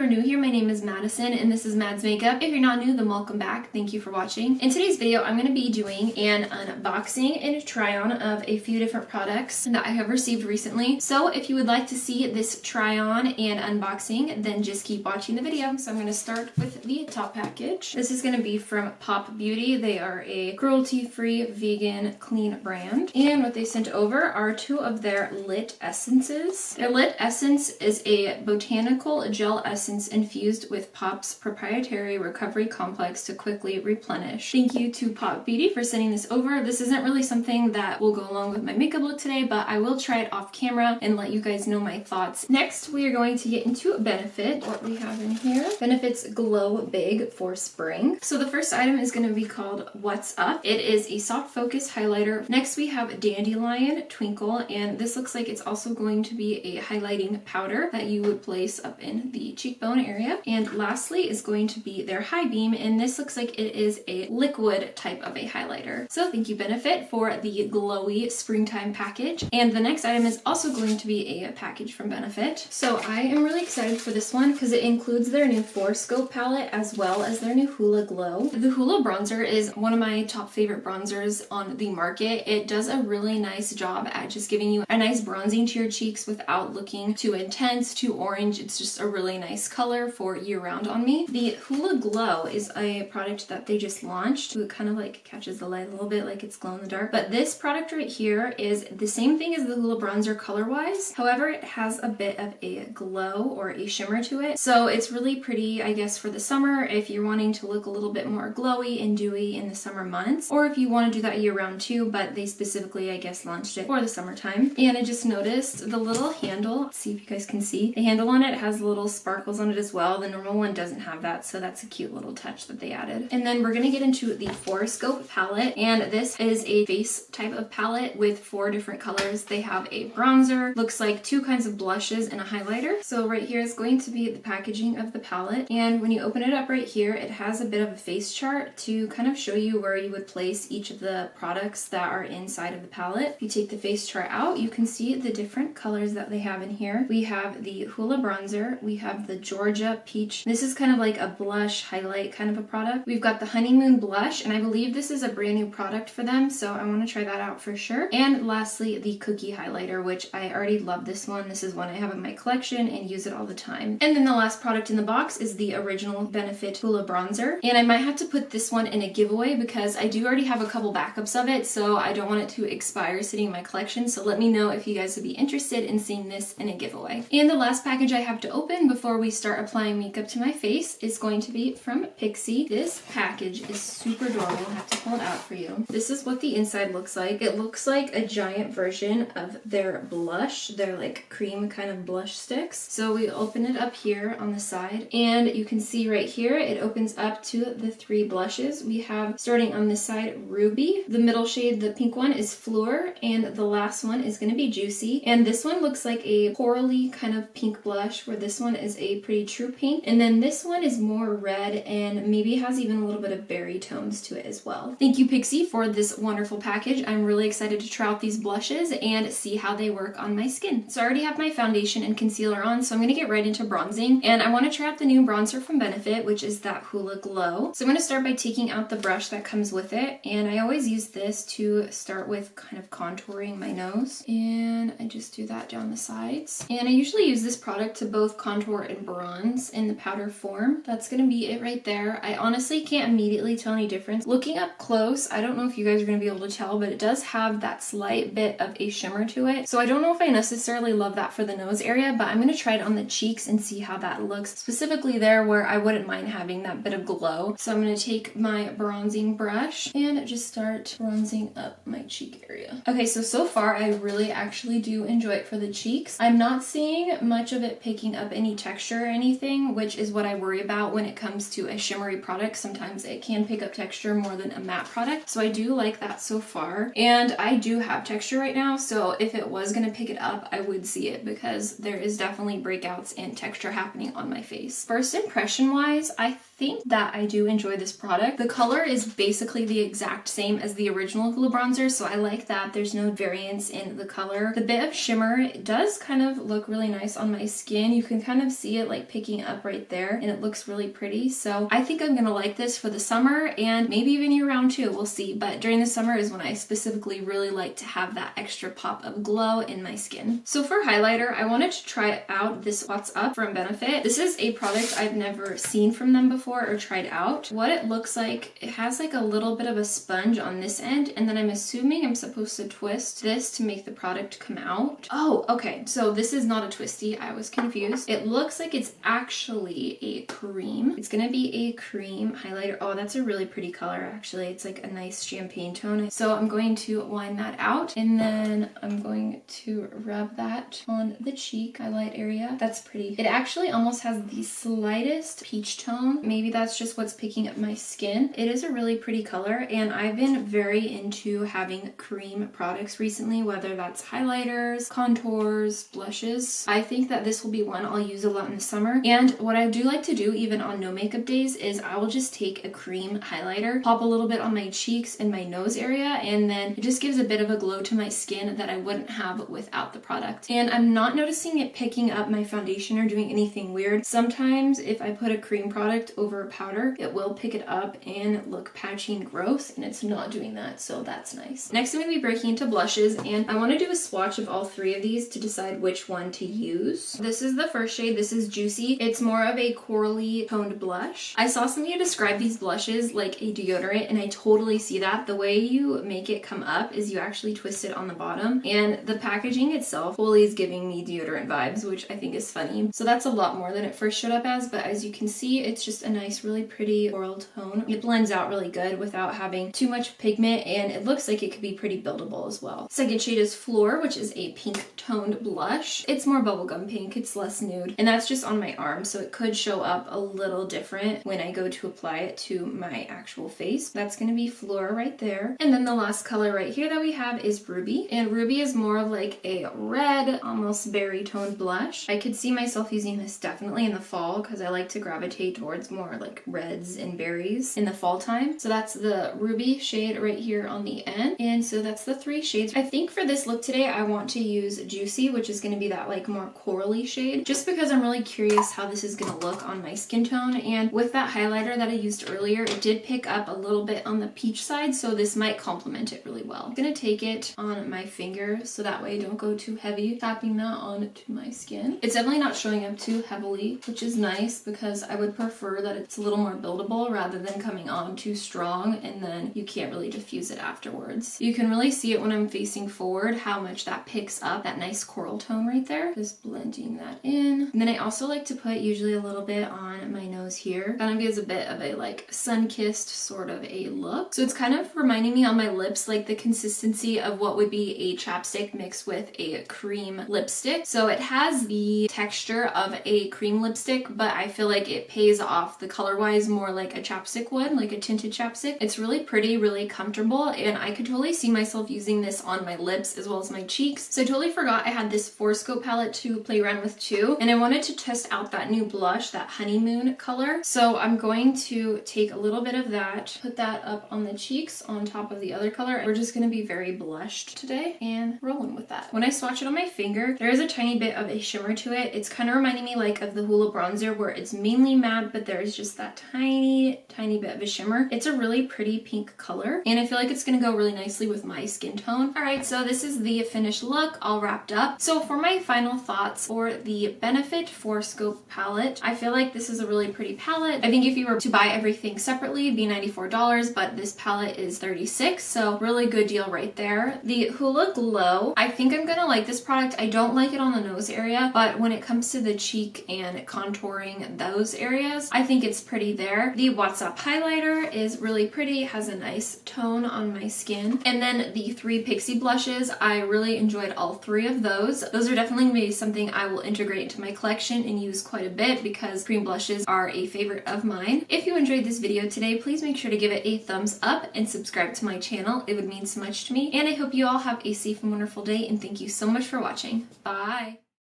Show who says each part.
Speaker 1: you're new here, my name is Madison and this is Mad's Makeup. If you're not new, then welcome back. Thank you for watching. In today's video, I'm going to be doing an unboxing and a try-on of a few different products that I have received recently. So if you would like to see this try-on and unboxing, then just keep watching the video. So I'm going to start with the top package. This is going to be from Pop Beauty. They are a cruelty-free, vegan, clean brand. And what they sent over are two of their Lit Essences. Their Lit Essence is a botanical gel essence infused with Pop's proprietary recovery complex to quickly replenish. Thank you to Pop Beauty for sending this over. This isn't really something that will go along with my makeup look today, but I will try it off camera and let you guys know my thoughts. Next, we are going to get into Benefit, what we have in here. Benefit's Glow Big for Spring. So the first item is going to be called What's Up. It is a soft focus highlighter. Next, we have Dandelion Twinkle, and this looks like it's also going to be a highlighting powder that you would place up in the cheekbone area. And lastly is going to be their High Beam, and this looks like it is a liquid type of a highlighter. So thank you Benefit for the glowy springtime package. And the next item is also going to be a package from Benefit. So I am really excited for this one because it includes their new 4-Scope palette as well as their new Hoola Glow. The Hoola bronzer is one of my top favorite bronzers on the market. It does a really nice job at just giving you a nice bronzing to your cheeks without looking too intense, too orange. It's just a really nice color for year-round on me. The Hoola Glow is a product that they just launched. It kind of like catches the light a little bit, like it's glow in the dark. But this product right here is the same thing as the Hoola bronzer color-wise. However, it has a bit of a glow or a shimmer to it. So it's really pretty, I guess, for the summer if you're wanting to look a little bit more glowy and dewy in the summer months, or if you want to do that year-round too, but they specifically, I guess, launched it for the summertime. And I just noticed the little handle, let's see if you guys can see, the handle on it has little sparkles on it as well. The normal one doesn't have that, so that's a cute little touch that they added. And then we're gonna get into the 4-Scope palette, and this is a face type of palette with 4 different colors. They have a bronzer, looks like 2 kinds of blushes, and a highlighter. So right here is going to be the packaging of the palette, and when you open it up right here, it has a bit of a face chart to kind of show you where you would place each of the products that are inside of the palette. If you take the face chart out, you can see the different colors that they have in here. We have the Hoola bronzer, we have the Georgia Peach. This is kind of like a blush highlight kind of a product. We've got the Honeymoon blush, and I believe this is a brand new product for them, so I want to try that out for sure. And lastly, the Cookie highlighter, which I already love this one. This is one I have in my collection and use it all the time. And then the last product in the box is the original Benefit Hoola bronzer, and I might have to put this one in a giveaway because I do already have a couple backups of it, so I don't want it to expire sitting in my collection. So let me know if you guys would be interested in seeing this in a giveaway. And the last package I have to open before we start applying makeup to my face is going to be from Pixi. This package is super adorable. I'll have to pull it out for you. This is what the inside looks like. It looks like a giant version of their blush. They're like cream kind of blush sticks. So we open it up here on the side, and you can see right here it opens up to the 3 blushes. We have, starting on this side, Ruby. The middle shade, the pink one, is Fleur, and the last one is going to be Juicy. And this one looks like a corally kind of pink blush, where this one is a pretty true pink. And then this one is more red and maybe has even a little bit of berry tones to it as well. Thank you Pixi for this wonderful package. I'm really excited to try out these blushes and see how they work on my skin. So I already have my foundation and concealer on, so I'm going to get right into bronzing. And I want to try out the new bronzer from Benefit, which is that Hoola Glow. So I'm going to start by taking out the brush that comes with it, and I always use this to start with kind of contouring my nose, and I just do that down the sides. And I usually use this product to both contour and bronze in the powder form. That's going to be it right there. I honestly can't immediately tell any difference. Looking up close, I don't know if you guys are going to be able to tell, but it does have that slight bit of a shimmer to it. So I don't know if I necessarily love that for the nose area, but I'm going to try it on the cheeks and see how that looks, specifically there where I wouldn't mind having that bit of glow. So I'm going to take my bronzing brush and just start bronzing up my cheek area. Okay, so far I really actually do enjoy it for the cheeks. I'm not seeing much of it picking up any texture or anything, which is what I worry about when it comes to a shimmery product. Sometimes it can pick up texture more than a matte product, so I do like that so far. And I do have texture right now, so if it was going to pick it up, I would see it because there is definitely breakouts and texture happening on my face. First impression wise, I think that I do enjoy this product. The color is basically the exact same as the original Hoola bronzer, so I like that. There's no variance in the color. The bit of shimmer, it does kind of look really nice on my skin. You can kind of see it like like picking up right there, and it looks really pretty. So I think I'm gonna like this for the summer and maybe even year round too, we'll see. But during the summer is when I specifically really like to have that extra pop of glow in my skin. So for highlighter, I wanted to try out this What's Up from Benefit. This is a product I've never seen from them before or tried out. What it looks like, it has like a little bit of a sponge on this end, and then I'm assuming I'm supposed to twist this to make the product come out. Oh, okay, so this is not a twisty, I was confused. It looks like it's actually a cream. It's gonna be a cream highlighter. Oh, that's a really pretty color actually. It's like a nice champagne tone. So I'm going to wind that out, and then I'm going to rub that on the cheek highlight area. That's pretty. It actually almost has the slightest peach tone. Maybe that's just what's picking up my skin. It is a really pretty color, and I've been very into having cream products recently, whether that's highlighters, contours, blushes. I think that this will be one I'll use a lot in the summer. And what I do like to do even on no makeup days is I will just take a cream highlighter, pop a little bit on my cheeks and my nose area, and then it just gives a bit of a glow to my skin that I wouldn't have without the product. And I'm not noticing it picking up my foundation or doing anything weird. Sometimes if I put a cream product over a powder, it will pick it up and look patchy and gross, and it's not doing that, so that's nice. Next I'm going to be breaking into blushes, and I want to do a swatch of all three of these to decide which one to use. This is the first shade. This is Juicy. It's more of a corally toned blush. I saw somebody describe these blushes like a deodorant, and I totally see that. The way you make it come up is you actually twist it on the bottom, and the packaging itself fully is giving me deodorant vibes, which I think is funny. So that's a lot more than it first showed up as, but as you can see, it's just a nice, really pretty coral tone. It blends out really good without having too much pigment, and it looks like it could be pretty buildable as well. Second shade is Floor, which is a pink toned blush. It's more bubblegum pink, it's less nude, and that's just on my arm, so it could show up a little different when I go to apply it to my actual face. That's going to be Floor right there. And then the last color right here that we have is Ruby, and Ruby is more of like a red, almost berry toned blush. I could see myself using this definitely in the fall because I like to gravitate towards more like reds and berries in the fall time. So that's the Ruby shade right here on the end, and so that's the three shades. I think for this look today I want to use Juicy, which is going to be that like more corally shade, just because I'm really curious how this is going to look on my skin tone. And with that highlighter that I used earlier, it did pick up a little bit on the peach side, so this might complement it really well. I'm going to take it on my finger so that way I don't go too heavy tapping that onto my skin. It's definitely not showing up too heavily, which is nice because I would prefer that it's a little more buildable rather than coming on too strong and then you can't really diffuse it afterwards. You can really see it when I'm facing forward how much that picks up that nice coral tone right there. Just blending that in. And then I also like to put usually a little bit on my nose here. Kind of gives a bit of a like sun-kissed sort of a look. So it's kind of reminding me on my lips like the consistency of what would be a chapstick mixed with a cream lipstick. So it has the texture of a cream lipstick, but I feel like it pays off the color-wise more like a chapstick would, like a tinted chapstick. It's really pretty, really comfortable, and I could totally see myself using this on my lips as well as my cheeks. So I totally forgot I had this Scope palette to play around with too, and I wanted to test out that new blush, that honeymoon color. So I'm going to take a little bit of that, put that up on the cheeks on top of the other color. We're just going to be very blushed today and rolling with that. When I swatch it on my finger, there is a tiny bit of a shimmer to it. It's kind of reminding me like of the Hoola bronzer where it's mainly matte, but there's just that tiny bit of a shimmer. It's a really pretty pink color, and I feel like it's going to go really nicely with my skin tone. Alright, so this is the finished look all wrapped up. So for my final thoughts for the Benefit Scope palette, I feel like this is a really pretty palette. I think if you were to buy everything separately, it'd be $94, but this palette is $36, so really good deal right there. The Hoola Glow, I think I'm gonna like this product. I don't like it on the nose area, but when it comes to the cheek and contouring those areas, I think it's pretty there. The What's Up highlighter is really pretty, has a nice tone on my skin. And then the three Pixie blushes, I really enjoyed all three of those. Those are definitely maybe something I will integrate into my collection and use quite a bit because cream blushes are a favorite of mine. If you enjoyed this video today, please make sure to give it a thumbs up and subscribe to my channel. It would mean so much to me. And I hope you all have a safe and wonderful day, and thank you so much for watching. Bye!